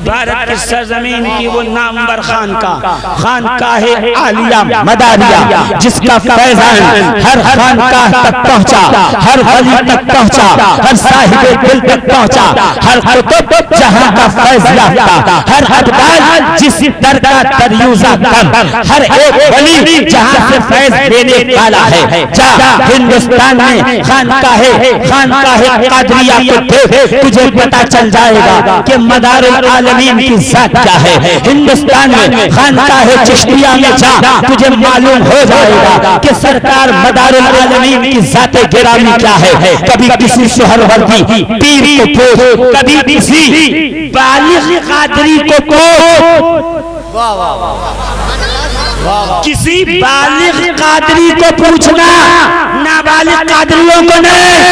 भारत की सरजमीन की वो नामवर खानकाह आलिया मदारिया, जिसका फैज़ान हर खानकाह तक पहुंचा, हर वली तक पहुंचा, हर साहिबे दिल तक पहुंचा, हर कुतुब जहां का फैज़ याफ्ता, हर अदबाल जिस दर का दरियूज़ा कम, हर एक वली जहां से फैज़ लेने वाला है। जा हिंदुस्तान में खानकाह कादरिया को देख, तुझे पता चल जाएगा कि मदारुल आलमीन की जात क्या है। हिंदुस्तान में खानकाह चिश्तिया में जा, तुझे मालूम हो जाएगा कि सरकार मदारुल आलमीन की जात गिरामी क्या है। कभी किसी सुहरवर्दी पीर को पूछ, कभी किसी बालिग कादरी को पूछ, किसी बालिग कादरी को पूछना, नाबालिग कादरियों को नहीं।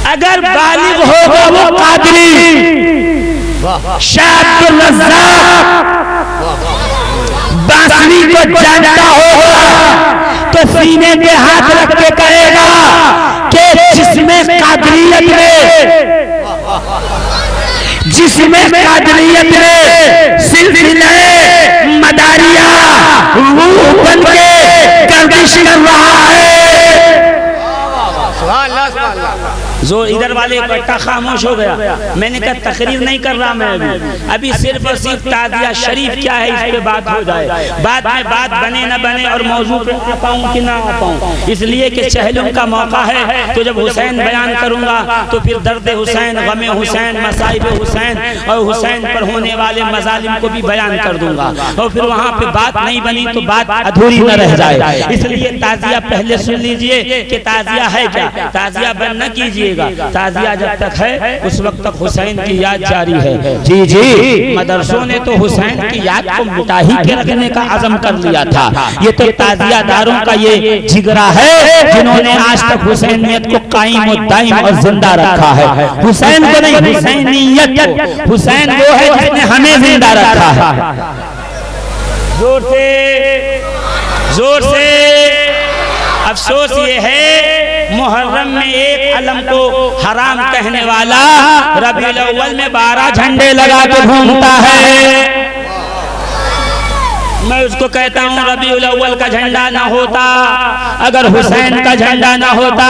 अगर बालिग होगा वो कादरी, शाह बांसुरी को जानता होगा तो सीने पे हाथ रख के कहेगा कि जिसमें कादरियत में सिलसिले मदारिया रूह बन के गर्दिश कर रहा है। जो इधर वाले इकट्ठा खामोश हो गया। मैंने कहा तकरीर नहीं कर रहा मैं अभी सिर्फ और सिर्फ ताज़िया शरीफ क्या है इस पे बात हो जाए, बाद में बात बने न बने और मौजू पे आ पाऊँ कि ना आ पाऊँ, इसलिए कि चहलुम का मौका है। तो जब हुसैन बयान करूँगा तो फिर दर्द हुसैन, गमे हुसैन, मसाइब हुसैन और हुसैन पर होने वाले मजालिम को भी बयान कर दूंगा, और फिर वहाँ पे बात नहीं बनी तो बात अधूरी न रह जाए। इसलिए ताज़िया पहले सुन लीजिए कि ताज़िया है क्या, ताज़िया बंद न कीजिएगा। ताज़िया जब तक है उस वक्त तक हुसैन की याद जारी है। जी जी, मदरसों ने तो हुसैन की याद को मिटा ही के रखने का अज़म कर लिया था। ये तो ताज़िया दारों का ये जिगरा है जिन्होंने आज तक हुसैनियत को कायम और दायम और जिंदा रखा है। हुसैन को नहीं, हुसैनियत को। हुसैन वो है जिसने हमें जिंदा रखा है। जोर से अफसोस ये है मुहर्रम में एक अलम को हराम कहने वाला रबीउल अव्वल में 12 झंडे लगा के घूमता है। मैं उसको कहता हूँ रबीउल अव्वल का झंडा ना होता, अगर हुसैन का झंडा ना होता,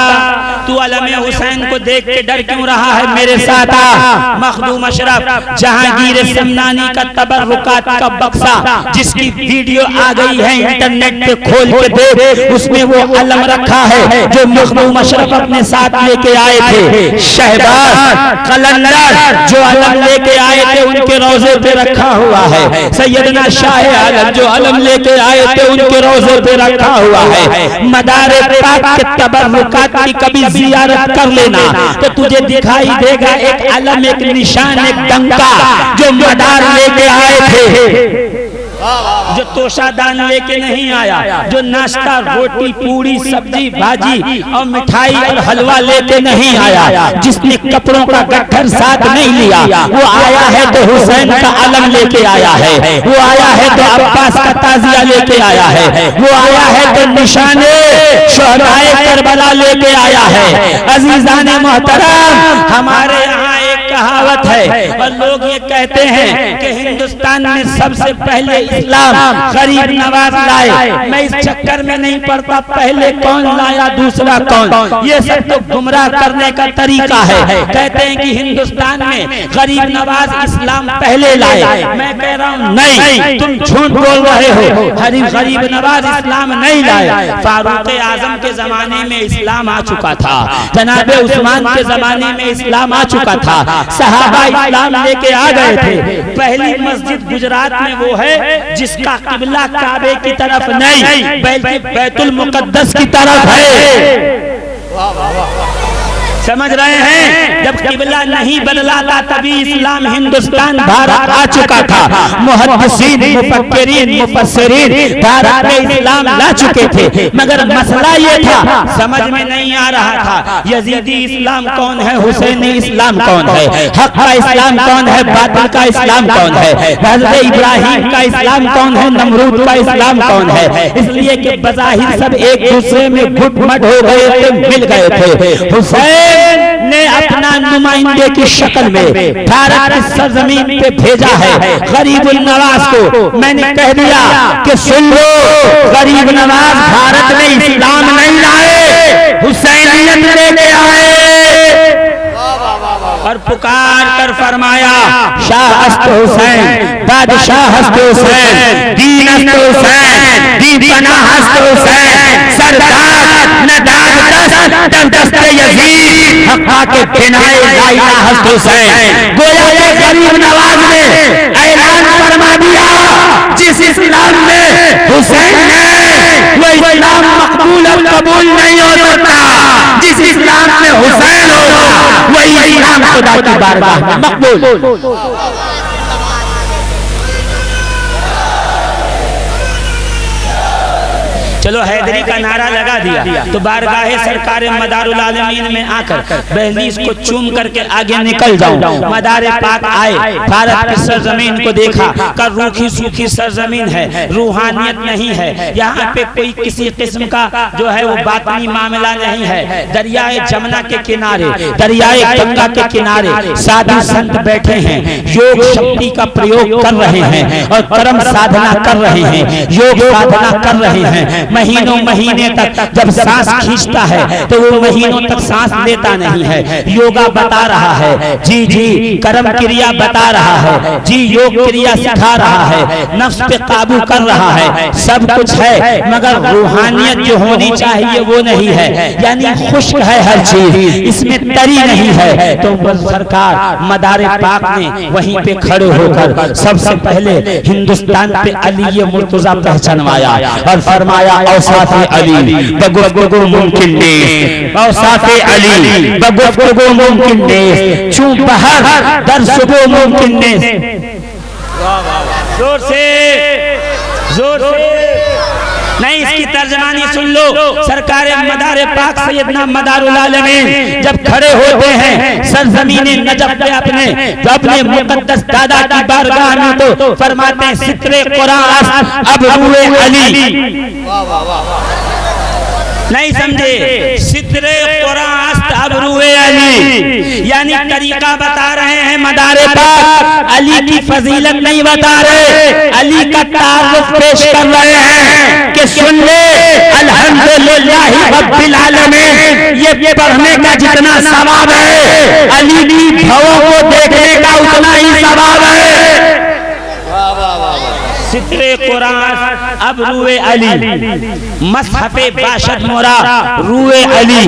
तू अलमे हुसैन को देख के डर क्यों रहा है? मेरे साथ आ। मखदूम अशरफ जहांगीर समनानी का तबर्रुकात का बक्सा जिसकी वीडियो आ गई है इंटरनेट पे, खोल के देख, उसमें वो अलम रखा है जो मखदूम अशरफ अपने साथ लेके आए थे। शहबाज कलंदर जो अलम लेके आए थे उनके रोजे पे रखा हुआ है। सैयदना शाह आलम जो अलम लेके आए थे उनके रोजे पे रखा हुआ है। मदारे पाक के तबर्रुकात की कभी ज़ियारत कर लेना तो तुझे दिखाई देगा एक अलम, एक निशान, एक डंका जो मदार लेके आए थे, जो तोशादान लेके नहीं आया, जो नाश्ता रोटी पूड़ी सब्जी भाजी और मिठाई और हलवा लेके नहीं आया, जिसने कपड़ों का गट्ठर साथ नहीं लिया, वो आया है तो हुसैन का अलम लेके आया है, वो आया है तो अब्बास का ताज़िया लेके आया है, वो आया है तो निशाने शुहदाए करबला लेके आया है। अजीज़ाने मोहतरम, हमारे यहाँ एक कहावत है और लोग ये कहते हैं कि हिंदुस्तान में सबसे पहले इस्लाम गरीब नवाज लाए। मैं इस चक्कर में नहीं पड़ता पहले कौन लाया दूसरा कौन, ये सब तो गुमराह करने का तरीका है। कहते हैं कि हिंदुस्तान में गरीब नवाज इस्लाम पहले लाए। मैं कह रहा हूँ नहीं, तुम झूठ बोल रहे हो। गरीब नवाज इस्लाम नहीं लाए। फारूक आजम के जमाने में इस्लाम आ चुका था, जनाबे उस्मान के जमाने में इस्लाम आ चुका था, सहाबा इस्लाम लेके आ गए थे। पहली मस्जिद गुजरात में वो है जिसका किबला काबे की तरफ नहीं बल्कि बैतुल मुकद्दस की तरफ है। समझ रहे हैं? जब किबला नहीं बदला था तभी इस्लाम हिंदुस्तान भारत आ चुका था। मुहद्दिसीन, मुफक्किरीन, मुफस्सिरीन भारत में इस्लाम ला चुके थे, मगर मसला ये था समझ में नहीं आ रहा था यजीदी इस्लाम कौन है, हुसैनी इस्लाम कौन है, हक का इस्लाम कौन है, बातिल का इस्लाम कौन है, हज़रत इब्राहिम का इस्लाम कौन है, नमरूद का इस्लाम कौन है। इसलिए कि बज़ाहिर सब एक दूसरे में घुट मट हो गए थे, मिल गए थे। हुसैन नुमाइंदे की शक्ल में भारत की सरजमीन पे भेजा है गरीबुल नवाज को। मैंने कह दिया कि सुन लो, गरीब नवाज भारत में इस्लाम नहीं लाए, हुसैनियत लेके आए। और पुकार कर फरमाया, शाह हस्त हुसैन, बादशाह हस्त हुसैन, दीन हस्त हुसैन, दीवाना हस्त हुसैन, सरदार नदाद दस्ते यजीद, हक्का के बिनाए लाइला हस्त हुसैन। गोया के गरीब नवाज ने ऐलान फरमा दिया, जिस इस्लाम में हुसैन है वो इस्लाम मकबूल और कबूल नहीं हो सकता। जिस इस्लाम में हुसैन होगा वही इस्लाम खुदा की बारगाह में मकबूल। चलो हैदरी का नारा लगा दिया तो बारगाहे सरकार मदारुल आलमीन में आकर बहलीज को चूम करके आगे निकल जाऊं। मदारे पाक आए, भारत की सरजमीन को देखा, कर रूखी सूखी सरजमीन है, रूहानियत नहीं है, यहाँ पे कोई किसी किस्म का जो है वो बातनी मामला नहीं है। दरियाए जमुना के किनारे, दरियाए गंगा के किनारे साधु संत बैठे हैं, योग शक्ति का प्रयोग कर रहे हैं और कर्म साधना कर रहे हैं, योग साधना कर रहे हैं। महीनों महीने तक जब सांस खींचता है तो वो महीनों तक सांस लेता नहीं है। योगा बता रहा है, जी जी कर्म क्रिया बता रहा है, जी योग क्रिया सिखा रहा है, नफ्स पे काबू कर रहा है, सब कुछ है, मगर रूहानियत जो होनी चाहिए वो नहीं है। यानी खुश्क है हर चीज, इसमें तरी नहीं है। तो सरकार मदारे पाक ने वहीं पे खड़े होकर सबसे पहले हिंदुस्तान पे अली मुर्तजा पहचानवाया और फरमाया, औसाफ़े अली बगुफ्तगू मुमकिन नहीं, औसाफ़े अली बगुफ्तगू मुमकिन नहीं, चूं बहर दर सुबह मुमकिन नहीं। जोर से नहीं, इसकी तर्जमानी सुन लो। सरकार मदारे पाक सैयदना मदारुल आलमीन जब खड़े होते हैं सरजमीने नजफ पे अपने मुकद्दस दादा की बारगाह में तो फरमाते हैं, सित्रे कुरान अब रूए अली। नहीं समझे, सित्रे कुरान अब रूए अली, यानी तरीका बता रहे हैं मदारे पाक, अली की फजीलत नहीं बता रहे, अली का तारुफ पेश कर रहे हैं कि सुन ले, अल्हम्दुलिल्लाह रब्बिल आलमीन, ये पढ़ने का जितना सवाब है अली की भवों को देखने का उतना ही सवाब है। सित्रे कुरान अब रूए अली, मसहफे बाशद मोरा रूए अली,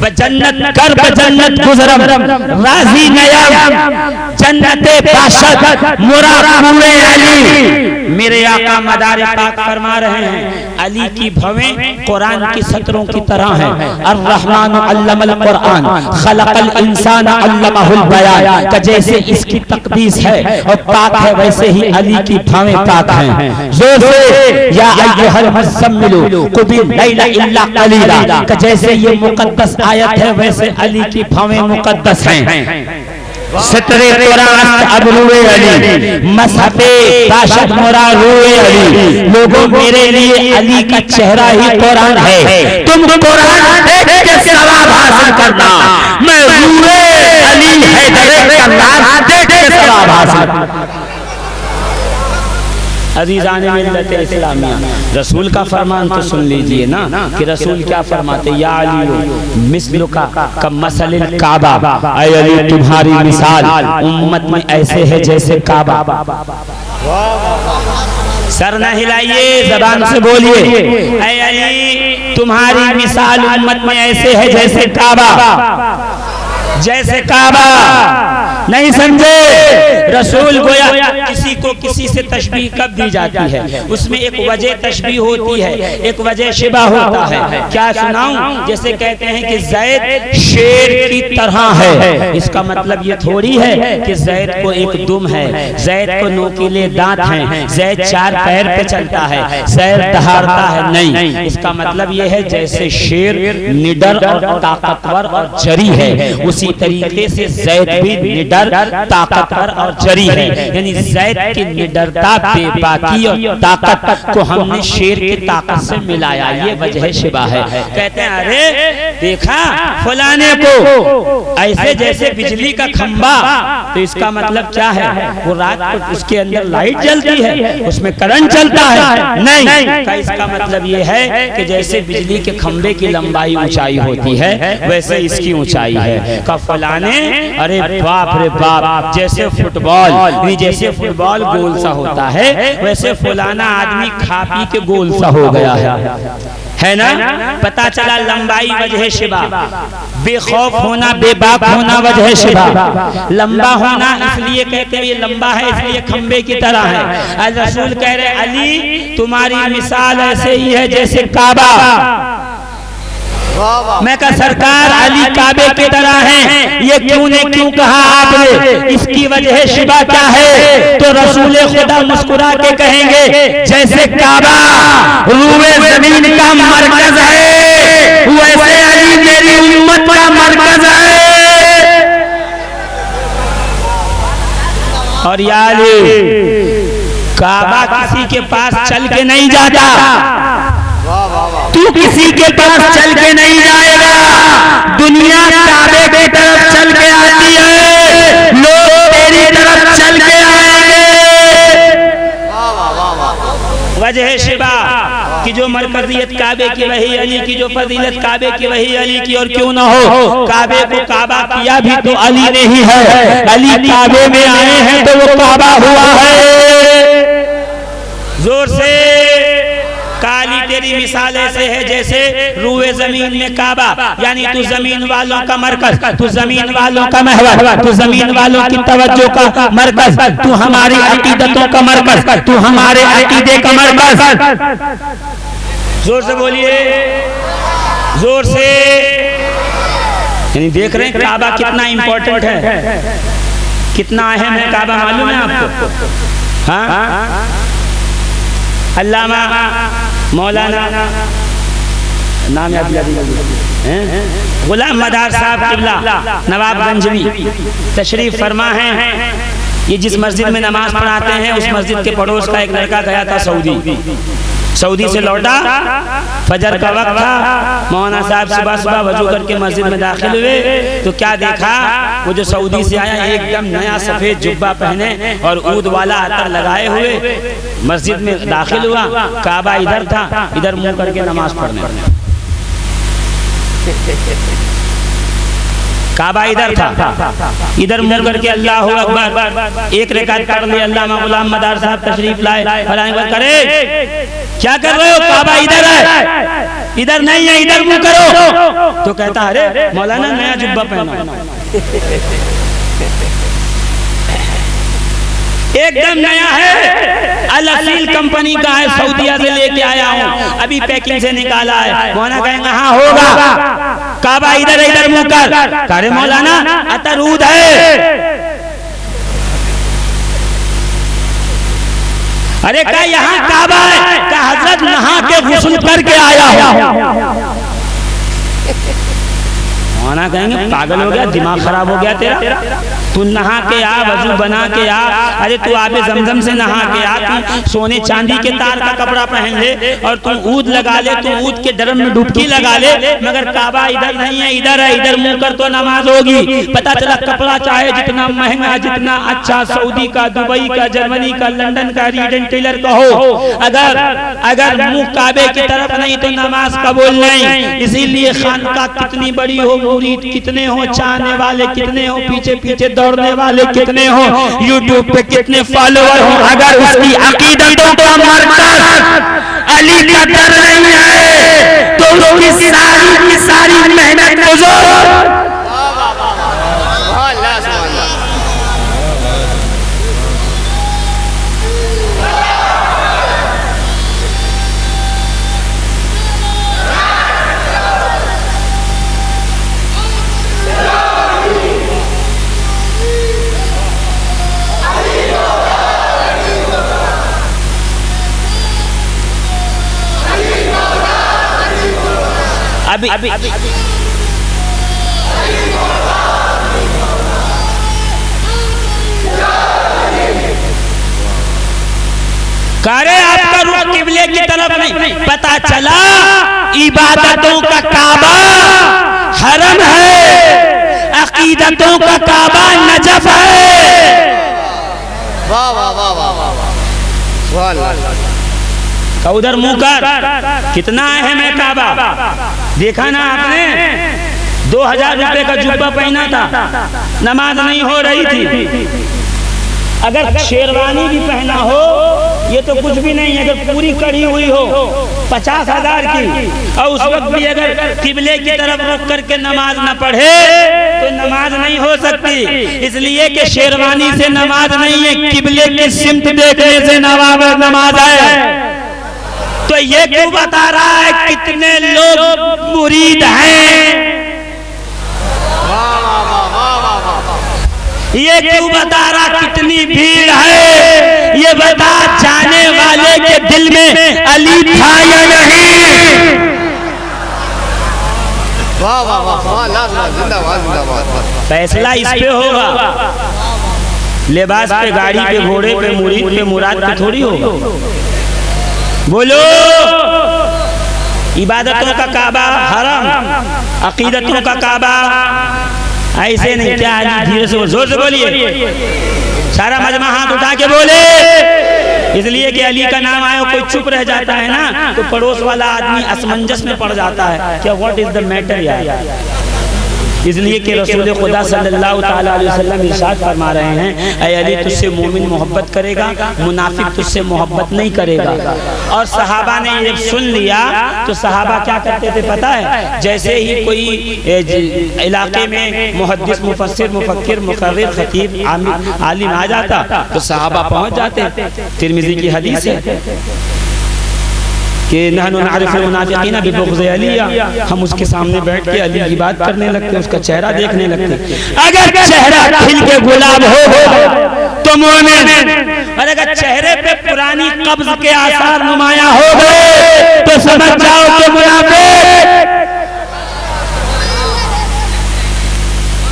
बजन्नत कर बजन्नत गुजरम राजी नयम जन्नते बाशद मोरा रूए अली। मेरे आका मदारे पाक फरमा रहे हैं, अली की भवें कुरान की सतरों की तरह हैं। अर्रहमान अल्लमल कुरान खलकल इंसान अल्लमहुल बयान, का जैसे इसकी तकदीस है और पाक है वैसे ही अली की भवें पाक हैं। जोर से या अय्युहल मुज़म्मिलु कुबिल लैला इल्ला कलीला, का जैसे ये मुकद्दस आयत है वैसे अली की भवें मुकद्दस हैं। सित्रे कुरान अब रूए अली, मसहफे बाशद मोरा रूए अली। लोगों मेरे लिए अली का चेहरा ही कुरान है, तुम कुरान देख के सवाब हासिल करना, मैं रूए अली हैदर करना देख के सवाब हासिल। अजीज़ाने मिल्लत इस्लामिया, रसूल का फरमान तो सुन लीजिए ना कि रसूल क्या फरमाते, या अली मिस्लुका कमसलिल काबा, ऐ अली तुम्हारी मिसाल उम्मत में ऐसे है जैसे काबा। सर न हिलाइए, जबान से बोलिए, ऐ अली तुम्हारी मिसाल उम्मत में ऐसे है जैसे काबा, जैसे काबा। नहीं समझे, रसूल गोया किसी को किसी से तशबीह कब दी जाती है, उसमें एक वजह तशबीह होती है, एक वजह शिबा होता है। क्या सुनाऊं, जैसे कहते हैं कि जैद शेर की तरह है, इसका मतलब ये थोड़ी है कि जैद को एक दुम है, जैद को नोकीले दांत हैं, जैद चार पैर पे चलता है, जैद दहाड़ता है, नहीं। इसका मतलब ये है जैसे शेर निडर और ताकतवर और जरी है, उसी तरीके से जैद भी निडर ताकतवर और जरी है। यानी जैद की निडरता, बेबाकी और ताकत को हमने शेर की ताकत से मिलाया, ये वजह शिबा है। कहते हैं अरे देखा फलाने को, ऐसे जैसे बिजली का खंबा, तो इसका मतलब क्या है? वो रात को उसके अंदर लाइट जलती है, उसमें करंट चलता है? नहीं, का इसका मतलब ये है कि जैसे बिजली के खंबे की लंबाई ऊंचाई होती है वैसे इसकी ऊंचाई है। का फलाने, अरे बाप रे बाप, जैसे फुटबॉल, जैसे फुटबॉल गोल सा होता है वैसे फलाना आदमी खा पी के गोल सा हो गया है ना? पता चला लंबाई वजह शिबा, बेखौफ होना, बेबाक होना वजह शिबा। लंबा होना इसलिए कहते हैं ये लंबा है इसलिए खंबे की तरह है। अल रसूल कह रहे अली तुम्हारी मिसाल ऐसे ही है जैसे काबा। मैं कहा सरकार अली काबे की तरह हैं, ये क्यों ने क्यों कहा आपने? इसकी वजह शिबा क्या है? तो रसूल खुदा मुस्कुरा के कहेंगे जैसे काबा रूए जमीन का मरकज है वैसे अली मेरी उम्मत का मरकज है। और यार काबा किसी के पास चल के नहीं जाता, तू किसी के पास चल के नहीं जाएगा, दुनिया काबे की तरफ चल के आती है, लोग तेरी तरफ चल के आएंगे। वजह शिबा कि जो मरकजियत काबे की वही अली की, जो फजीलत काबे की वही अली की। और क्यों ना हो, काबे को काबा किया भी तो अली ने ही है। अली काबे में आए हैं तो वो काबा हुआ है। जोर से काली तेरी मिसाल ऐसे है जैसे रूए जमीन में काबा, यानी तू जमीन वालों का मरकज, तू जमीन वालों का महवर, तू जमीन वालों की तवज्जो का मरकज, तू हमारी अकीदतों का मरकज, तू हमारे अकीदे का मरकज। जोर से बोलिए, जोर से। यानी देख रहे हैं काबा कितना इंपॉर्टेंट है, कितना अहम है काबा, मालूम है आपको? हाँ, अल्लामा मौलाना नाम याद है गुलाम मदार साहब किबला नवाबगंजवी तशरीफ फरमा है। ये जिस मस्जिद में नमाज पढ़ाते हैं उस मस्जिद के पड़ोस का एक लड़का गया था सऊदी से लौटा, फजर का वक्त था, मौलाना साहब सुबह सुबह वजू करके मस्जिद में दाखिल हुए तो क्या देखा, वो जो सऊदी से आया एकदम नया सफेद जुब्बा पहने और ऊद वाला अतर लगाए हुए मस्जिद में दाखिल हुआ। काबा इधर था, इधर मुंह करके नमाज पढ़ने, काबा इधर था, इधर मुंह करके अल्लाहु अकबर एक रकात पढ़ ली। अल्लामा गुलाम मदार साहब तशरीफ लाए, करे क्या कर रहे हो? काबा इधर है, इधर नहीं है, इधर मुंह करो। तो कहता अरे मौलाना नया जुब्बा पहना, एकदम नया है, अल असील कंपनी का है, सऊदिया से लेके आया हूँ, अभी पैकिंग से निकाला है। मौलाना कहेंगे हाँ होगा, काबा इधर इधर मुंह कर। करे मौलाना अतर ऊद है। अरे क्या यहाँ काबा है? क्या हजरत नहा के गुस्ल करके आया हूँ। मौलाना कहेंगे पागल हो गया, दिमाग खराब हो गया तेरा, तू नहा के आ, वजू बना के आ। अरे तू आबे जमजम से नहा के आ, तू सोने चांदी के तार का कपड़ा पहन ले और तू ऊद लगा ले, तू ऊद के ड्रम में डुबकी लगा ले, मगर काबा इधर नहीं है, इधर है, इधर मुंह कर तो नमाज होगी। पता चला कपड़ा चाहे जितना महंगा, जितना अच्छा, सऊदी का, दुबई का, जर्मनी का, लंदन का, रीड एंड टेलर का हो, अगर मुंह काबे की तरफ नहीं तो नमाज कबूल नहीं। इसीलिए खानका कितनी बड़ी हो, मुरीद कितने हो, चाहने वाले कितने हो, पीछे पीछे दौड़ने वाले कितने हो, यूट्यूब पे कितने फॉलोअर हो, अगर उसकी अकीदतों का मरकज अली का दर नहीं है तो उसकी सारी की सारी मेहनत गुज़र। अभी करे आपका रुख किबले की तरफ नहीं। पता चला इबादतों का काबा हरम है, अकीदतों का काबा नजफ है। वाह वाह वाह वाह वाह, का उधर मुंह कर, कितना अहम है काबा। देखा ना आपने, 2000 रुपए का जुब्बा पहना था, नमाज नहीं हो रही थी। अगर शेरवानी भी पहना हो, ये तो कुछ भी नहीं, अगर पूरी कड़ी हुई हो 50,000 की, और उस वक्त भी अगर किबले की तरफ रुख करके नमाज न पढ़े तो नमाज नहीं हो सकती। इसलिए कि शेरवानी से नमाज नहीं है, किबले की सिमत देखने से नमाज है। तो ये क्यों बता रहा है कितने लोग मुरीद हैं? ये क्यों बता रहा कितनी भीड़ है? ये बता जाने वाले के दिल में अली था या नहीं? वाह वाह वाह, जिंदाबाद जिंदाबाद। फैसला इस पे होगा, लिबास पे, गाड़ी पे, घोड़े पे, मुरीद पे, मुराद पे थोड़ी होगा। बोलो, इबादतों का काबा हरम, अकीदतों का काबा ऐसे नहीं। क्या धीरे से, जोर से बोलिए, सारा मजमा हाथ उठा के बोले। इसलिए कि अली का नाम आया, कोई चुप रह जाता है ना, तो पड़ोस वाला आदमी असमंजस में पड़ जाता है, क्या व्हाट इज द मैटर यार। इसलिए कि रसूल खुदा सल्लल्लाहु ताला अलैहि वसल्लम इरशाद फरमा रहे हैं, ऐ अली तुझसे मोमिन मोहब्बत करेगा, मुनाफिक तुझसे मोहब्बत नहीं करेगा। और सहाबा ने जब सुन लिया तो सहाबा क्या करते थे पता है? जैसे ही कोई इलाके में मुहद्दिस, मुफस्सिर, मुफक्किर, मुकर्रिर, खतीब, आलिम आ जाता तो सहाबा पहुंच जाते। तिरमिज़ी की हदीस है कि नहनु नारिफुल मुनाफिकीना बिबुग़्ज़ि अली, हम उसके सामने बैठ के अली की बात करने लगते, उसका चेहरा देखने लगते। अगर चेहरा खिल के गुलाब हो तो मोमिन, और अगर चेहरे पे पुरानी कब्ज़ के आसार नुमाया हो गए तो समझ जाओ कि मुनाफिक।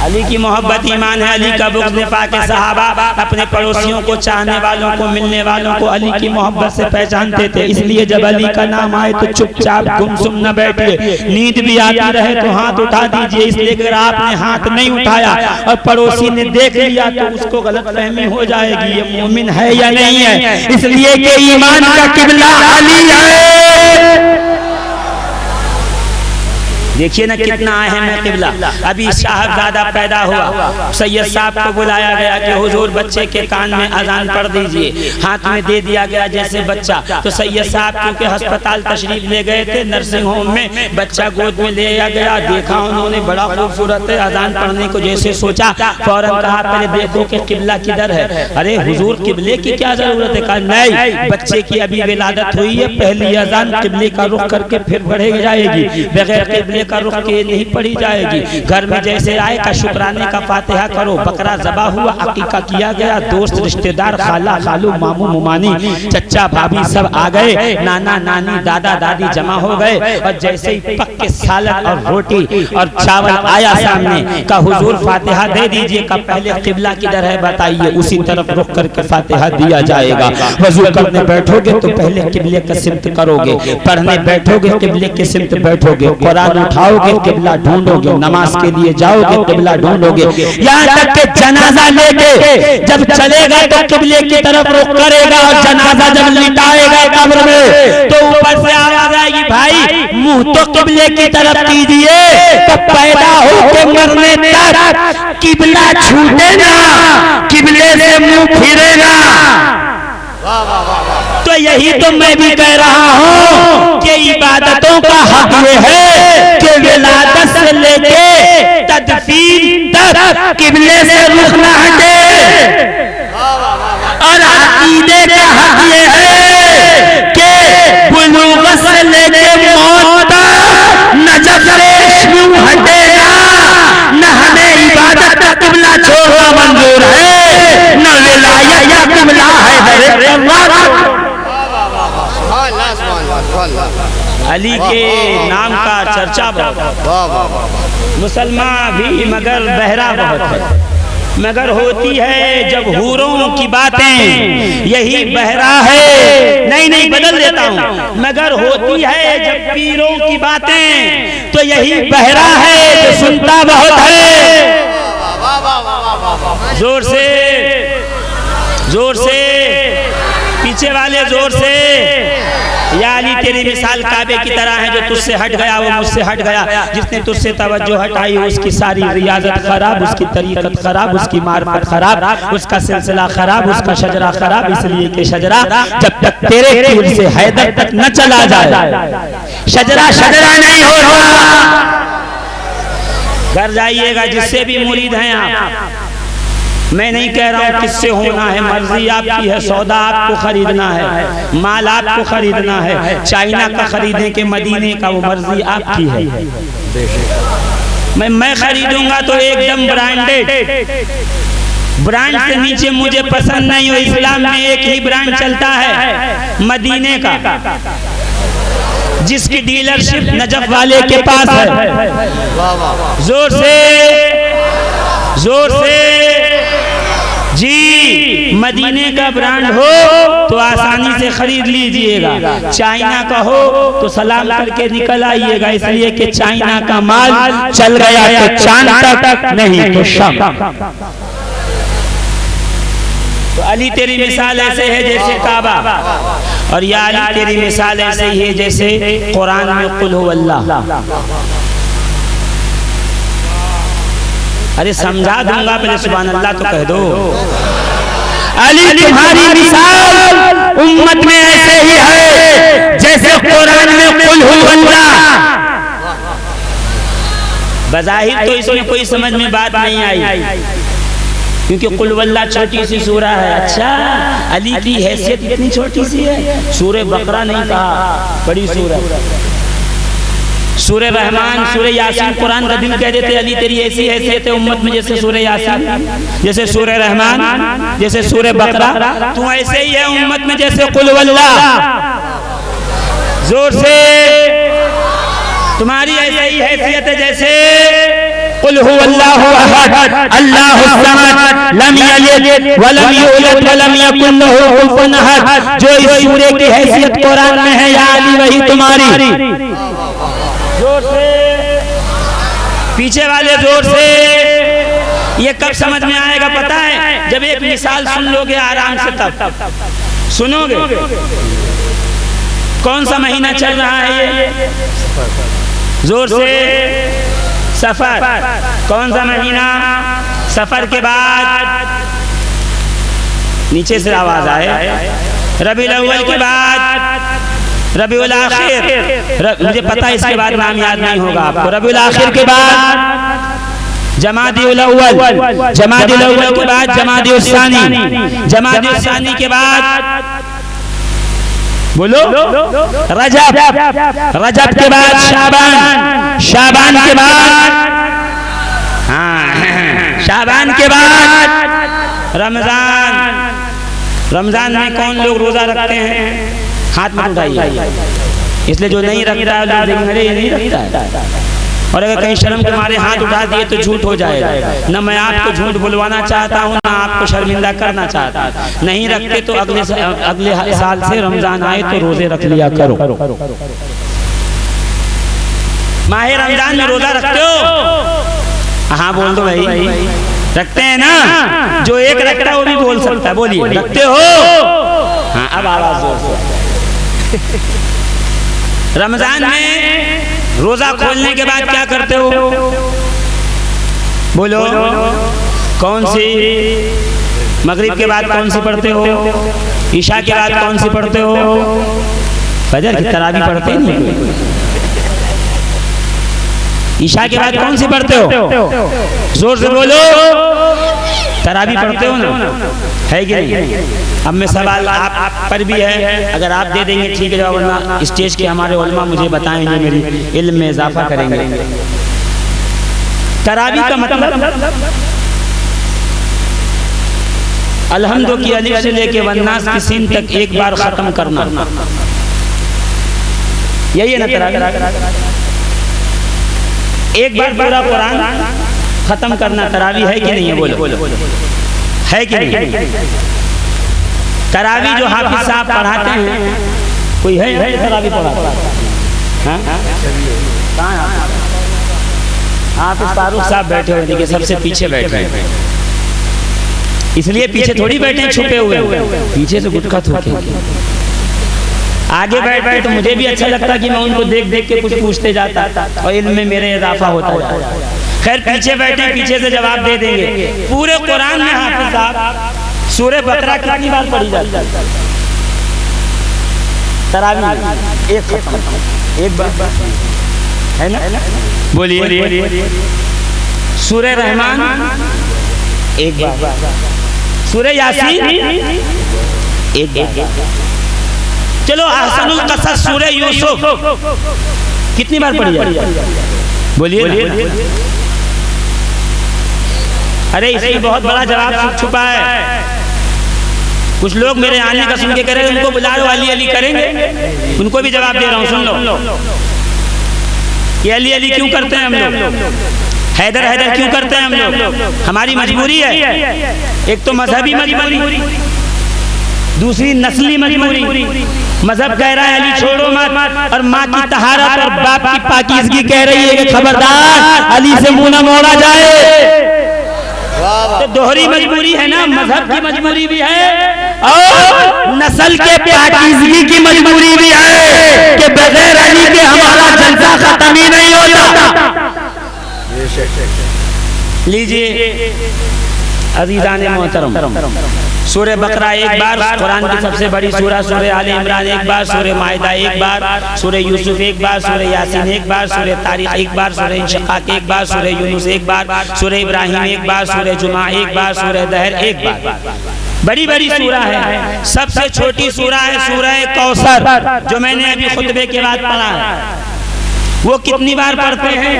अली की मोहब्बत ईमान है, अली का बुग़्ज़ निफ़ाक़ है। सहाबा अपने पड़ोसियों को, चाहने वालों को, मिलने वालों को अली की मोहब्बत से पहचानते थे। इसलिए जब अली का नाम आए तो चुपचाप गुमसुम न बैठिए, नींद भी आती रहे तो हाथ उठा दीजिए। इसलिए अगर आपने हाथ नहीं उठाया और पड़ोसी ने देख लिया तो उसको गलतफहमी हो जाएगी, ये मोमिन है या नहीं है। इसलिए कि ईमान का किबला अली है। देखिए ना कितना अहम है किबला। अभी साहबजादा पैदा हुआ, सैयद साहब को बुलाया गया कि हुजूर बच्चे के कान में अजान पढ़ दीजिए। हाथ में दे दिया गया जैसे बच्चा, तो सैयद साहब क्योंकि अस्पताल तशरीफ ले गए थे, नर्सिंग होम में, बच्चा गोद में ले गया। देखा उन्होंने बड़ा खूबसूरत है, अजान पढ़ने को जैसे सोचा, फौरन कहा पहले देखो कि किबला किधर है। अरे हुजूर किबले की क्या जरूरत है? कहा नहीं, बच्चे की अभी विलादत हुई है, पहली अजान किबले का रुख करके फिर पढ़ी जाएगी, बगैर किबले का रुख के नहीं पढ़ी जाएगी। घर में जैसे आए का शुक्राने का फातिहा करो, बकरा ज़बा हुआ, अकीका किया गया, दोस्त रिश्तेदार, खाला खालू, मामू मुमानी, चच्चा भाभी सब आ गए, नाना नानी, दादा दादी जमा हो गए। और जैसे ही पक के सालन और रोटी और चावल आया सामने, का हुजूर फातिहा दे दीजिए। का पहले किबला किधर है बताइए, उसी तरफ रुख करके फातिहा दिया जाएगा। वजू करने बैठोगे तो पहले किबले का सिमत करोगे, पढ़ने बैठोगे किबले के सिमत बैठोगे, कुरान उठाओगे किबला ढूंढोगे, नमाज के लिए जाओगे किबला ढूंढोगे। यहाँ तक के जनाजा लेके जब चलेगा तो किबले की तरफ रुख करेगा, और जनाजा जब लिटाएगा कब्र में तो ऊपर से आवाज आएगी, भाई मुंह तो किबले की तरफ कीजिए। तो पैदा होके मरने तक किबला छूटे ना, किबले से मुंह फिरेगा। तो यही तो मैं भी कह रहा हूँ कि इबादतों का हक ये है कि विलादत से लेके तदफीन तक किबले से रुख न हटे। और अकीदे का हक ये है कि बुलूगत से लेके मौत तक नजर से हटेगा। न हमें इबादत का किबला छोड़ना मंजूर है, न विलायत का किबला है। अली के नाम का चर्चा बहुत, मुसलमान भी मगर बहरा बहुत है। मगर होती है जब हूरों की बातें, यही बहरा है। नहीं बदल देता हूँ, मगर होती है जब पीरों की बातें, तो यही बहरा है जो सुनता बहुत है। जोर से, जोर से, पीछे वाले जोर से। या अली तेरी मिसाल काबे की तरह है, जो तुझसे हट गया वो मुझसे हट गया। जिसने तुझसे तवज्जो हटाई उसकी सारी रियाजत खराब, उसकी तरीकत खराब, उसकी मार्फत खराब, उसका सिलसिला खराब, उसका शजरा खराब। इसलिए कि शजरा जब तक तेरे कील से हैदर तक न चला जाए, शजरा शजरा नहीं होता। घर जाइएगा, जिससे भी मुरीद हैं आप, मैं नहीं कह रहा हूँ किससे होना है, मर्जी आपकी है। सौदा आपको खरीदना है, माल आपको खरीदना है, चाइना का खरीदें कि मदीने का, वो मर्जी आपकी है। मैं खरीदूंगा तो एकदम ब्रांडेड, ब्रांड से नीचे मुझे पसंद नहीं हो। इस्लाम में एक ही ब्रांड चलता है, मदीने का, जिसकी डीलरशिप नजफ वाले के पास है। जोर से, जोर से जी। मदीने का ब्रांड हो तो आसानी से खरीद लीजिएगा, चाइना का हो तो सलाम करके निकल आइएगा। इसलिए कि चाइना का माल चल गया तो चांद तक नहीं तो शाम। तो अली तेरी मिसाल ऐसे है जैसे काबा, और या अली तेरी मिसाल ऐसे ही है जैसे कुरान में कुल हु अल्लाह। अरे समझा दूंगा, पहले सुभान अल्लाह तो कह दो। अली तुम्हारी मिसाल उम्मत में ऐसे ही है जैसे कुरान में कुल हु अल्लाह। बज़ाहिर तो इसमें कोई समझ में बात नहीं आई, क्योंकि कुल वल्लाह छोटी सी सूरा है। अच्छा, अली की हैसियत इतनी छोटी सी है। सूरे बकरा नहीं कहा, बड़ी सूरा। सूरे रहमान, सूरे यासीन कुरान का दिल कह देते। अली तेरी ऐसी हैसियत है उम्मत में जैसे सूरे यासीन, जैसे सूरे रहमान, जैसे सूरे बकरा। तू ऐसे ही है उम्मत में जैसे कुल वल्लाह। जोर से, तुम्हारी ऐसे ही हैसियत है जैसे कुल हु अल्लाहु अहद अल्लाहुस समद लम यलिद व लम यूलद व लम यकुल लहू कुफुवन अहद। जो इस सूरे की हैसियत कुरान में है, या अली वही तुम्हारी। जोर से, पीछे वाले जोर से। ये कब समझ में आएगा पता है? जब एक मिसाल सुन लोगे आराम से, तब सुनोगे। कौन सा महीना चल रहा है ये? जोर से, सफर। कौन सा महीना? सफर के बाद नीचे से आवाज आए, रबीउल अव्वल के बाद रबीउल आखिर। मुझे पता है इसके बाद नाम याद नहीं होगा आपको। रबीउल आखिर के बाद जमादिउल अव्वल, जमादिउल अव्वल के बाद जमादिउल सानी, जमादिउल सानी के बाद बोलो रजब, रजब के बाद शाबान, शाबान के बाद शाबान के बाद रमजान। रमजान में कौन लोग रोजा रखते हैं? हाथ में उठाइए। इसलिए जो नहीं रखता है लोग देखेंगे ये नहीं रखता है। और अगर कहीं शर्म के मारे हाथ उठा दिए तो झूठ हो जाएगा। न मैं आपको झूठ बुलवाना चाहता हूँ, ना आपको शर्मिंदा करना चाहता। नहीं रखते तो अगले साल से रमजान आए तो रोजे रख लिया करो। माहे रमजान में रोजा रखते हो? हाँ बोल दो भाई, रखते हैं ना। जो एक रखता है वो भी बोल सकता है, बोलिए रखते हो? हाँ, अब आवाज जोर से। रमजान में रोजा खोलने के बाद क्या करते हो? बोलो, कौन सी? मगरिब के बाद कौन सी पढ़ते हो? ईशा के बाद कौन सी पढ़ते हो? फजर की तरावी पढ़ते नहीं? ईशा के बाद कौन सी पढ़ते हो? जोर से बोलो। तरावी पढ़ते हो ना, है कि नहीं? अब मैं सवाल आप पर भी है, अगर आप दे देंगे ठीक है, वरना स्टेज के हमारे उलमा मुझे बताएंगे, मेरी इल्म में इजाफा करेंगे। तरावी का मतलब अलहम्दु की अलिफ से लेके वन्नास की सीन तक एक बार खत्म करना, यही है ना तरावी? एक बार पूरा कुरान खत्म करना तरावी है कि नहीं है? बोलो, है कि नहीं? तरावी जो हाफिज साहब पढ़ाते हैं, कोई है तरावी पढ़ाता? हाफिज फारूक साहब बैठे हुए, देखिए सबसे पीछे बैठे हैं। इसलिए पीछे थोड़ी बैठे छुपे हुए, पीछे से गुटखा थूकेंगे। आगे बैठ बैठ तो मुझे भी अच्छा लगता कि मैं उनको देख देख के कुछ पूछते जाता और इल्म में मेरे इजाफा होता जाता। खैर पीछे बैठे, पीछे से जवाब दे देंगे। पूरे कुरान में हाफिज साहब सूरह बकरा कितनी बार पढ़ी जाती है? तरावी एक बार है ना? बोलिए। सूरह रहमान एक बार, सूरह यासीन एक बार। चलो अहसनुल क़सस सूरह यूसुफ कितनी बार पढ़ी जाती? बोलिए। अरे इसमें बहुत बड़ा जवाब छुपा है। कुछ लोग मेरे आने का सुन के कह रहे हैं उनको बुला लो, अली अली करेंगे। उनको भी जवाब दे रहा हूँ, सुन लो। ये अली अली क्यों करते हैं हम लोग? हैदर हैदर क्यों करते हैं हम लोग? हमारी मजबूरी है। एक तो मजहबी मजबूरी, दूसरी नस्ली मजबूरी। मजहब कह रहा है अली छोड़ो मत, और माँ की तहारत और बाप की पाकीज़गी कह रही है कि खबरदार अली से मुंह न मोड़ा जाए। तो दोहरी मजबूरी है ना, मजहब की मजबूरी भी है और नस्ल के पाकीज़गी की मजबूरी भी है कि बगैर अली के हमारा जलसा खत्म ही नहीं होता। लीजिए अज़ीज़ान मोहतरम, सूरह बकरा एक बार, कुरान की सबसे बड़ी सूरह, सूरह आले इमरान एक बार, सूरह माइदा एक बार, सूरह यूसुफ एक बार, सूरह यासीन एक बार, सूरह तारीख एक बार, सूरह इंशिकाक एक बार, सूरह यूनुस एक बार, सूरह इब्राहिम एक बार, सूरह जुमा एक बार, सूरह दहर एक बार। बड़ी बड़ी सूरह है। सबसे छोटी सूरह है सूरह कौसर, जो मैंने अभी खुतबे के बाद पढ़ा है। वो कितनी बार पढ़ते हैं?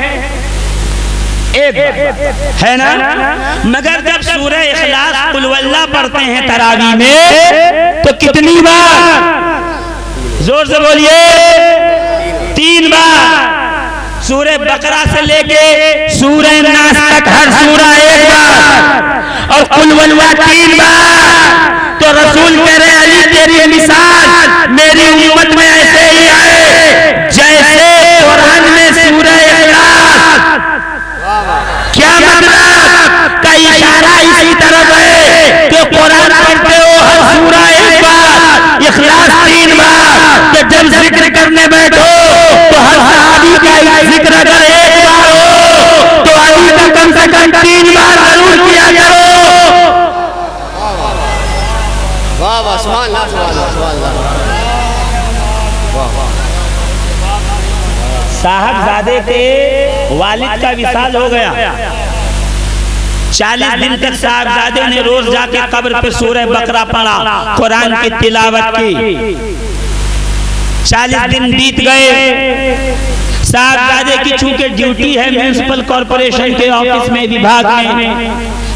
एक है ना? मगर जब सूरह इखलास कुल वल्लाह पढ़ते हैं तरावी में तो कितनी बार? जोर से बोलिए। 3 बार। सूरह बकरा से लेके सूरह नास तक हर सूरह एक बार और कुल वल्लाह 3 बार। तो रसूल कह रहे अली तेरी मिसाल मेरी उम्मत में ऐसे ही आए जैसे कुरान में सूरह इखलास। क्या मतलब का इशारा इसी तरफ है कि कुरान पढ़ते हो हर सूरह एक बार, इखलास 3 बार। तो जब जिक्र करने बैठो तो हर सहाबी का जिक्र अगर एक बार हो तो अली का कम से कम 3 बार जरूर किया करो। वाह वाह, सुभान अल्लाह, सुभान अल्लाह। साहबजादे के वालिद का विसाल हो गया। 40 दिन तक साहबजादे ने रोज जाके कब्र पे सूरह बकरा पढ़ा, कुरान की तिलावत की। 40 दिन बीत गए। साहबजादे की चूंकि ड्यूटी है म्युनिसिपल कॉर्पोरेशन के ऑफिस में, विभाग में,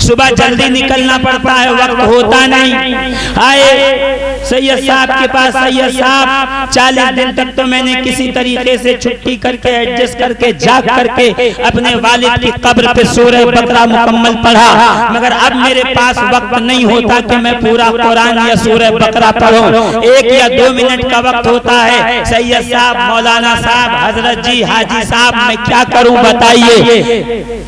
सुबह जल्दी निकलना पड़ता है, वक्त होता नहीं। आए सैयद साहब के पास, सैयद साहब 40 दिन तक तो मैंने किसी तरीके से छुट्टी करके एडजस्ट करके जाग करके अपने वालिद की कब्र पे सूरह बकरा मुकम्मल पढ़ा, मगर अब मेरे पास वक्त नहीं होता कि मैं पूरा कुरान या सूरह बकरा पढ़ूं। 1 या 2 मिनट का वक्त होता है। सैयद साहब, मौलाना साहब, हजरत जी, हाजी साहब, मैं क्या करूं बताइए?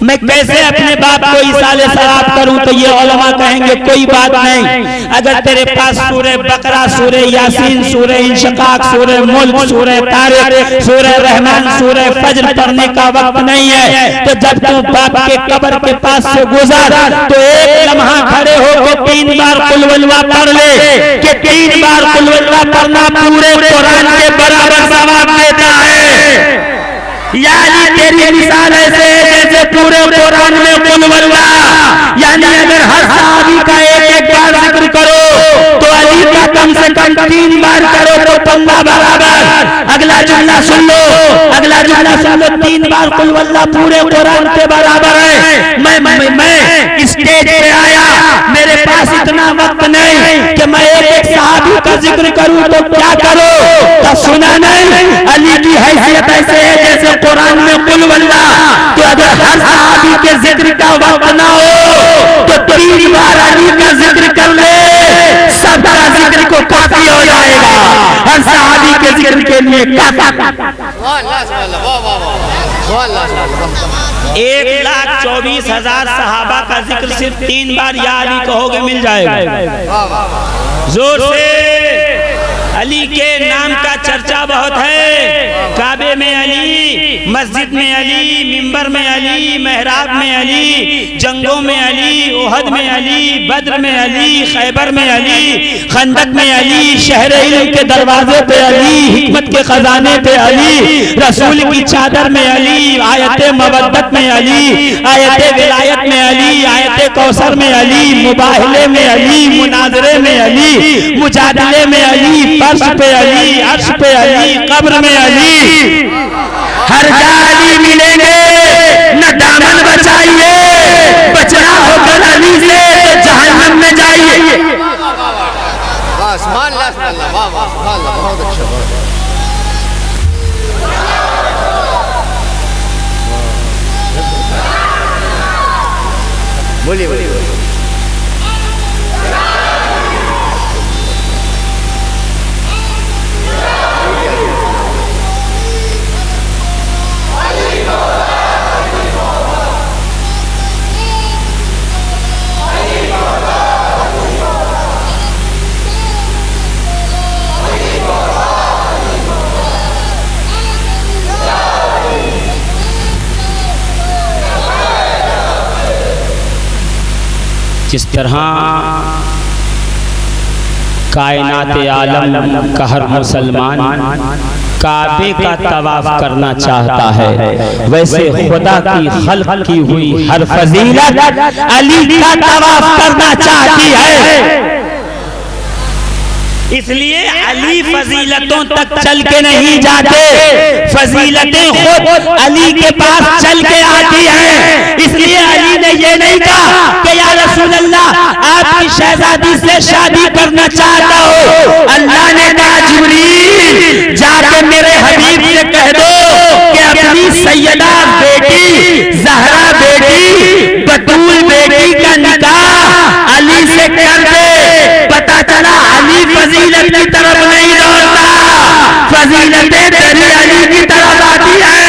मैं कैसे अपने बाप को इसाले सवाब करूं? तो ये उलमा कहेंगे कोई बात नहीं, अगर तेरे पास सूरह बकरा, सूरह यासीन, सूरह इंशिकाक, सूरह मुल्क, सूरह तारिक, सूरह रहमान, सूरह फज्र पढ़ने का वक्त नहीं है तो जब तू बाप के कब्र के पास से गुजर तो एक लम्हा खड़े होकर 3 बार कुल वल्लाह पढ़ ले कि 3 बार कुल वल्लाह पढ़ना पूरे कुरान के बराबर सवाब देता है। यानी तेरी मिसाल ऐसे है जैसे पूरे कुरान में कुल वल्लाह, यानी अगर हर सहाबी का एक बार जिक्र करो तो अली का कम से कम 3 बार करो तो पल्ला बराबर। अगला जुमला सुन लो, अगला जुमला सुन लो, 3 बार कुल वल्लाह पूरे कुरान के बराबर है। मैं स्टेज पे आया, मेरे पास इतना वक्त नहीं कि मैं एक सहाबी का जिक्र करूं तो क्या करो? तो सुना नहीं, अली की हैसियत ऐसे है जैसे कुरान में कुल वल्लाह। तो अगर हर सहाबी के जिक्र का वक्त ना हो तो 3 बार अली का जिक्र कर ले, सबका जिक्र को काफी हो जाएगा। हर सहाबी के जिक्र के लिए काफी। 1,24,000 24,000 सहाबा का जिक्र सिर्फ 3 बार या अली कहोगे मिल जाएगा। जोर से अली के नाम का चर्चा बहुत है। काबे में अली, मस्जिद में अली, मिंबर में अली, मेहराब में अली, जंगों में अली, उहद में अली, बद्र में अली, खैबर में अली, खंदक में अली, शहर इल्म के दरवाजे पे अली, हिकमत के खजाने पे अली, रसूल की चादर में अली, आयत मवद्दत में अली, आयत विलायत में अली, आयत कौसर में अली, मुबाहले में अली, मुनाजरे में अली, मुजादले में अली, फर्श पे अली, अर्श पे अली, कब्र में अली, हर जगह अली मिलेंगे। न दामन बचाइए, बचना होकर अली से तो जहन्नम में जाइए। सुभान अल्लाह, सुभान अल्लाह, वाह वाह, सुभान अल्लाह, बहुत अच्छा, बहुत बोलिए बोलिए। जिस तरह कायनात आलम का हर मुसलमान काबे का तवाफ करना चाहता है, वैसे खुदा की खल्क की हुई हर फजीलत अली का तवाफ करना चाहती है। इसलिए अली फजीलतों तक चल के नहीं जाते, फजीलतें खुद अली के पास चल के आती हैं। इसलिए अली ने ये नहीं कहा कि या रसूल अल्लाह आपकी शहजादी से शादी करना चाहता हो। अल्लाह ने कहा जिब्रील जाके मेरे हबीब से कह दो कि अपनी सैयदा बेटी ज़हरा बेटी बतूल बेटी का निकाह अली से कर दे। पता चला अली फजीलत की तरफ नहीं दौड़ता, फजीलतें तेरी अली की तरफ आती है।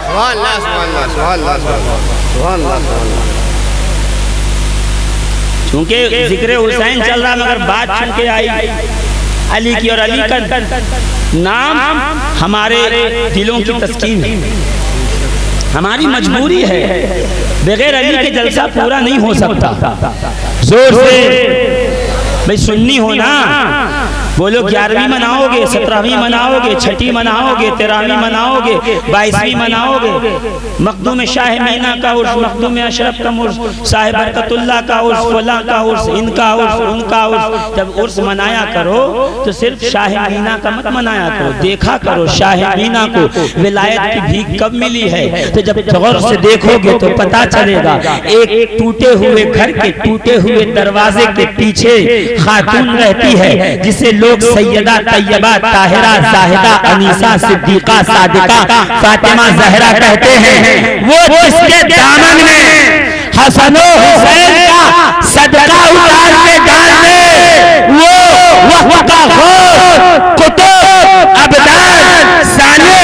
सुभान अल्लाह, सुभान अल्लाह, सुभान अल्लाह, सुभान अल्लाह, सुभान अल्लाह। क्योंकि जिक्र हुसैन चल रहा, मगर बात सुन के आई अली की, और अली का नाम हमारे दिलों की तस्कीन है, हमारी मजबूरी है। बगैर अली के जलसा पूरा नहीं हो सकता। जोर से भाई सुन्नी हो ना, बोलो 11वीं मनाओगे, 17वीं मनाओगे, 6ठी मनाओगे, 13वीं मनाओगे, 22वीं मनाओगे, मखदूम शाह मीना का उर्स, मखदूम अशरफ का उर्स, साहिब बरकतुल्लाह का उर्स, फला का उर्स, इनका उर्स, उनका उर्स। जब उर्स मनाया करो तो सिर्फ शाह मीना का मत मनाया करो, देखा करो शाह मीना को विलायत की भीख कब मिली है। तो जब गौर से देखोगे तो पता चलेगा, एक टूटे हुए घर के टूटे हुए दरवाजे के पीछे खातून रहती है, जिसे लोग सैयदा तैयबा ताहिरा जाहिदा अनीसा सिद्दीका सादिका फातिमा जहरा कहते हैं। वो जिसके दामन में हसन हुसैन का सदका उतार के डाल दे, वो वक्त का गौस कुतुब अबदाल सानिह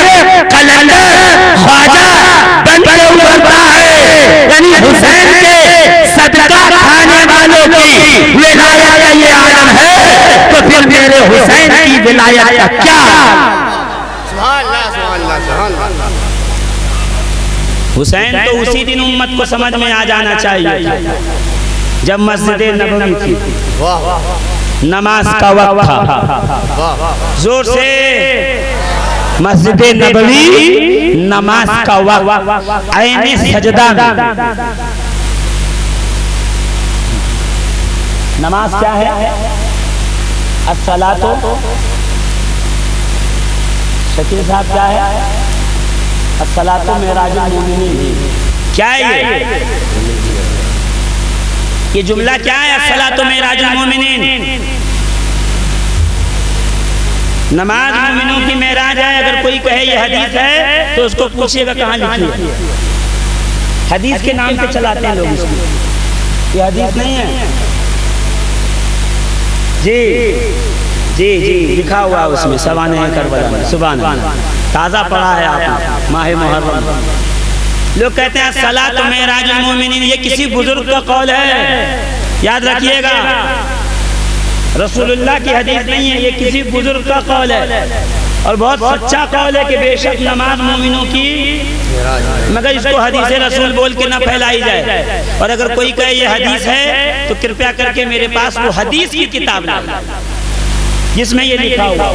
कलंदर ख्वाजा बन के उभरता है। यानी हुसैन के सदका खाने वालों की विलायत का ये आलम है, तो फिर मेरे हुसैन की विलायत का क्या? सुभान अल्लाह, सुभान अल्लाह, सुभान अल्लाह। हुसैन तो उसी दिन उम्मत को समझ में आ जाना चाहिए जब मस्जिद नबवी थी, नमाज का वक्त था। जोर से मस्जिद नबवी नमाज का वक्त, ऐने सजदा में। नमाज क्या है? अस्सलातो, शकील साहब क्या है? अस्सलातो मेराजुल मोमिनीन। क्या है ये जुमला क्या है? अस्सलातो मेराजुल मोमिनीन। नमाज मोमिनों की मेराज है। अगर कोई कहे ये हदीस है तो उसको पूछिएगा कहाँ लिखी है। हदीस के नाम पे चलाते हैं लोग इसको, ये हदीस नहीं है। जी जी जी लिखा हुआ उसमें सवाने करबला में, सुभान अल्लाह, ताज़ा पढ़ा है आपने, माह मुहर्रम। लोग कहते हैं सलात मेराजुल मोमिनीन, ये किसी बुजुर्ग का कौल है, याद रखिएगा। रसूलुल्लाह की हदीस नहीं है, ये किसी बुजुर्ग का कौल है और बहुत सच्चा कौल है कि बेशक नमाज मोमिनों की, मगर इसको हदीस रसूल बोल के ना फैलाई जाए। और अगर कोई कहे ये हदीस है तो कृपया करके मेरे पास वो हदीस की किताब लाए जिसमें ये लिखा हुआ।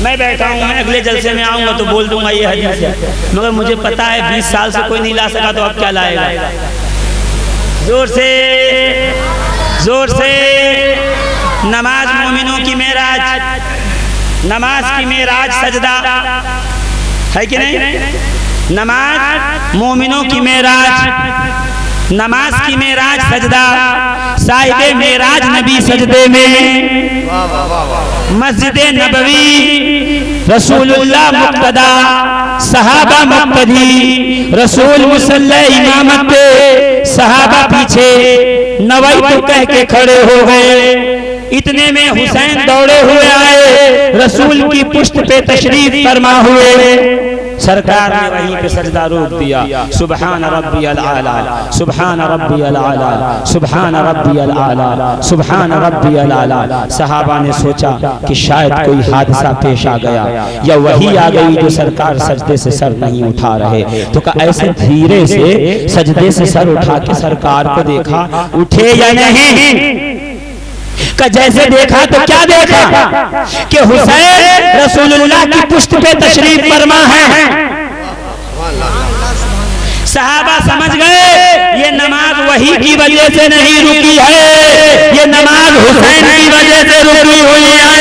मैं बैठा हूँ, मैं अगले जलसे में आऊँगा तो बोल दूंगा ये हदीस है, मगर मुझे पता है 20 साल से कोई नहीं ला सका तो अब क्या लाएगा। जोर से जोर से, नमाज मोमिनों की मेराज, नमाज की मेराज सजदा है कि नहीं? नमाज मोमिनों की मेराज, नमाज की मेराज सजदा, साहिबे मेराज नबी सजदे में, मस्जिद नबवी रसूलुल्लाह मुक्तदा, सहाबा मुक्तदी, रसूल मुसल्ला इमामत पे, सहाबा पीछे, नवई तो कह के खड़े हो गए। इतने में हुसैन दौड़े हुए आए, रसूल की पुश्त पे तशरीफ फरमा हुए। सरकार ने वहीं पे सजदा रोक दिया। सुबहान रब्बियल आला, सुबहान रब्बियल आला, सुबहान रब्बियल आला, सुबहान रब्बियल आला। सहाबा ने सोचा कि शायद कोई हादसा पेश आ गया या वही आ गई जो सरकार सजदे से सर नहीं उठा रहे। तो कहा ऐसे धीरे से सजदे से सर उठा के सरकार को देखा, उठे या नहीं। का जैसे देखा तो क्या देखा कि हुसैन रसूलुल्लाह की पुश्त पे तशरीफ फरमा है। सहाबा समझ गए ये नमाज वही की वजह से नहीं रुकी है, ये नमाज हुसैन की वजह से रुकी हुई है।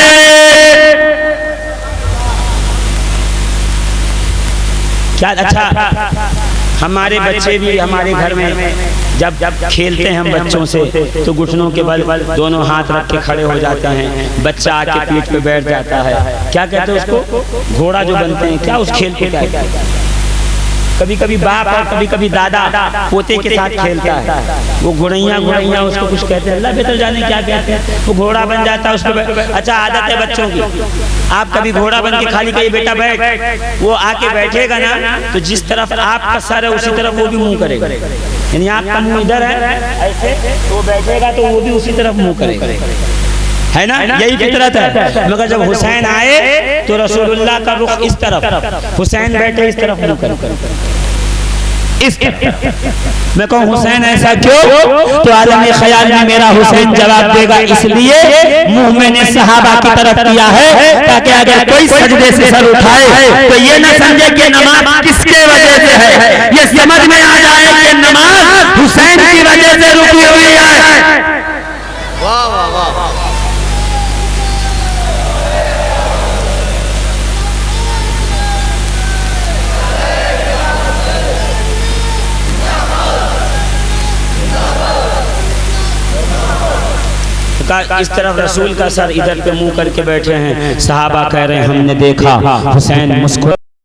क्या अच्छा, हमारे बच्चे भी हमारे घर में जब खेलते हैं हम बच्चों से तो घुटनों के बल दोनों हाथ रख के खड़े हो जाते हैं, बच्चा आके पीठ पे बैठ जाता है। क्या कहते हैं उसको? घोड़ा जो बनते हैं। क्या उस खेल को क्या कहते हैं? कभी कभी बाप और कभी कभी दादा पोते के साथ खेलता है, वो घोड़ैया उसको कुछ कहते हैं, अल्लाह बेहतर जाने क्या कहते हैं। वो घोड़ा बन जाता है उसको। अच्छा, आदत है बच्चों की, आप कभी घोड़ा बन के खाली कहिए बेटा बैठ, वो आके बैठेगा ना तो जिस तरफ आपका सर है उसी तरफ वो भी मुंह करेगा। यानी आपका मुंह इधर है ऐसे, वो बैठेगा तो वो भी उसी तरफ मुंह करेगा, है ना? यही फितरत है। मगर जब हुसैन आए तो रसूलुल्लाह का रुख इस तरफ, हुसैन बैठे इस तरफ मुंह कर। मैं कहूँ हुसैन ऐसा क्यों? तो आलम ख्याल में मेरा हुसैन जवाब देगा, इसलिए मुंह मैंने सहाबा की तरफ किया है ताकि अगर कोई सजदे से सर उठाए तो ये न समझे कि नमाज किसके वजह से है, ये समझ में आ जाए कि नमाज हुसैन की वजह से रुकी हुई है। वाह वाह वाह। इस तरफ रसूल का सर इधर पे मुंह करके बैठे हैं। सहाबा कह रहे हैं हमने देखा हुसैन मुस्कुरा